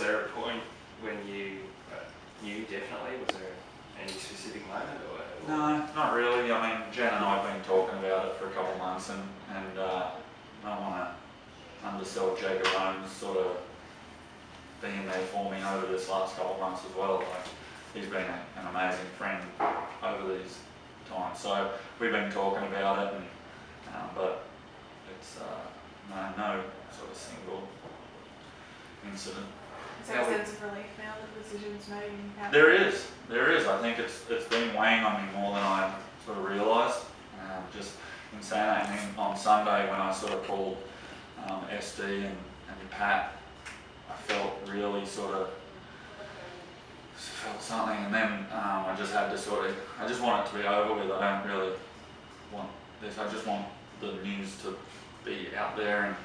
there a point when you knew definitely? Was there any specific moment? Or? No, not really. I mean, Jen and I have been talking about it for a couple of months, and I don't want to undersell Jacob Holmes sort of being there for me over this last couple of months as well. Like, he's been an amazing friend over these times. So we've been talking about it, and but it's no sort of single incident. Is there a sense of relief now that the decision's made? There is. I think it's been weighing on me more than I sort of realised. Just in saying that, I mean, on Sunday when I sort of called SD and Pat, I felt really sort of felt something, and then I just had to I just want it to be over with. I don't really want this. I just want the news to be out there and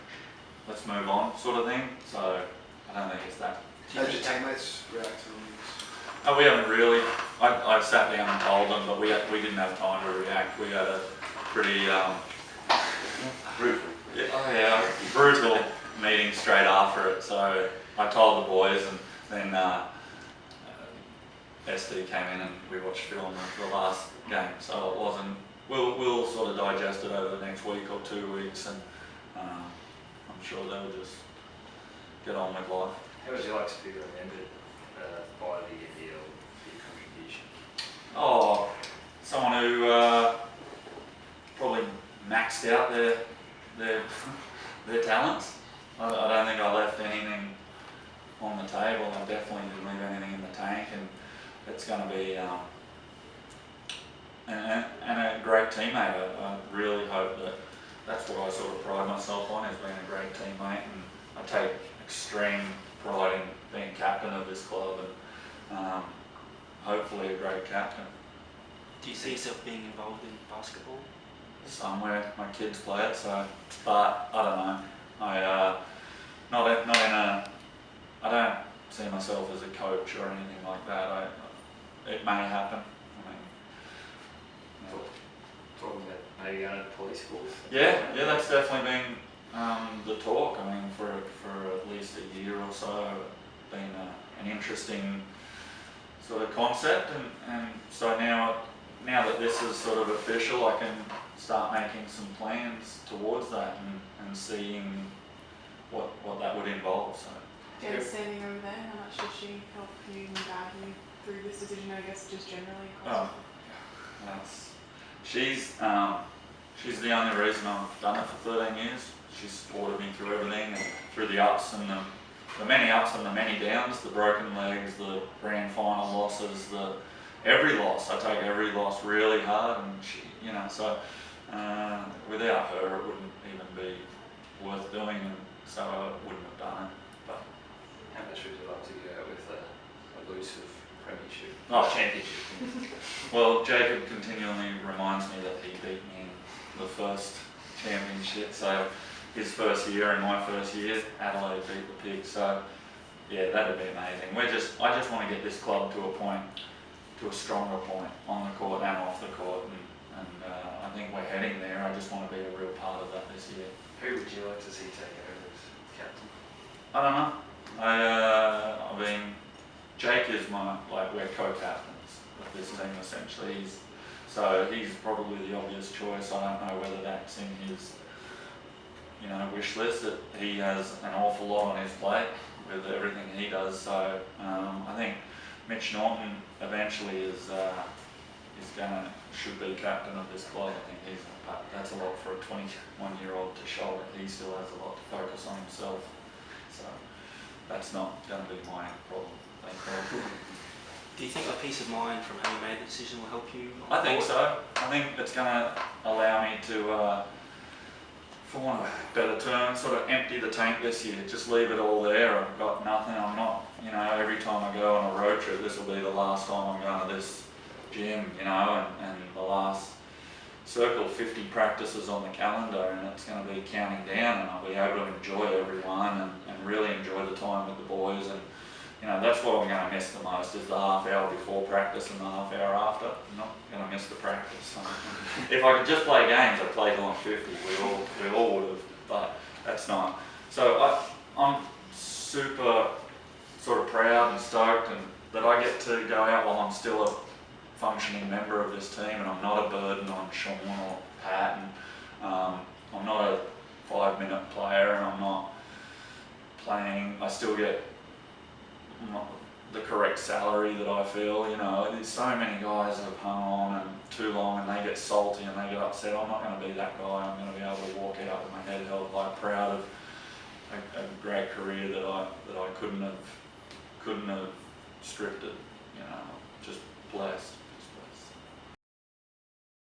let's move on, sort of thing. So I don't think it's that. How did your teammates react to the news? Oh, we haven't really. I sat down and told them, but we didn't have time to react. We had a pretty brutal meeting straight after it. So I told the boys, and then SD came in and we watched film of the last game. So it wasn't. We'll sort of digest it over the next week or 2 weeks, and I'm sure they'll just get on with life. How would you like to be remembered by the NBL for your contribution? Oh, someone who probably maxed out their talents. I don't think I left anything on the table. I definitely didn't leave anything in the tank, and it's going to be and a great teammate. I really hope that's what I sort of pride myself on, is being a great teammate, and I take extreme pride in being captain of this club, and hopefully a great captain. Do you see yourself being involved in basketball? Somewhere, my kids play it, so, but I don't know. I don't see myself as a coach or anything like that. It may happen. Talking about maybe going to police schools? Yeah, that's definitely been the talk. I mean, for at least a year or so, been an interesting sort of concept, and so now that this is sort of official, I can start making some plans towards that and seeing what that would involve. So. Jen standing over there, how much did she help you and guide you through this decision, I guess, just generally? Oh, she's the only reason I've done it for 13 years. She's supported me through everything, and through the ups and the many ups and the many downs, the broken legs, the grand final losses, every loss. I take every loss really hard, and she, so without her it wouldn't even be worth doing, and so I wouldn't have done it. But how much would you love to go with a elusive premiership? Championship. Well, Jacob continually reminds me that he beat me in the first championship, so his first year and my first year, Adelaide beat the Pigs, so yeah, that'd be amazing. I just want to get this club to a stronger point on the court and off the court, and I think we're heading there. I just want to be a real part of that this year. Who would you like to see take over as captain? I don't know. I mean, Jake is we're co-captains of this team essentially. So he's probably the obvious choice. I don't know whether that's in his wish list, that he has an awful lot on his plate with everything he does. So I think Mitch Norton eventually should be captain of this club. I think that's a lot for a 21-year-old to shoulder. He still has a lot to focus on himself. So that's not going to be my problem. Thank God. Do you think a peace of mind from having made the decision will help you? I think so. I think it's going to allow me to, for want of a better term, sort of empty the tank this year. Just leave it all there. I've got nothing. I'm not, every time I go on a road trip, this will be the last time I'm going to this gym, and the last circle 50 practices on the calendar, and it's going to be counting down, and I'll be able to enjoy everyone and really enjoy the time with the boys. And that's what I'm going to miss the most, is the half hour before practice and the half hour after. I'm not going to miss the practice. If I could just play games, I'd play till I'm 50. We all would have, but that's not. So I'm super sort get to go out while I'm still a functioning member of this team, and I'm not a burden on Sean or Pat, and I'm not a 5-minute player, and I'm not playing. I still get the correct salary that I feel. You know, there's so many guys that have hung on and too long, and they get salty and they get upset. I'm not going to be that guy. I'm going to be able to walk out with my head held high, proud of a great career that I couldn't have stripped it. You know, just blessed.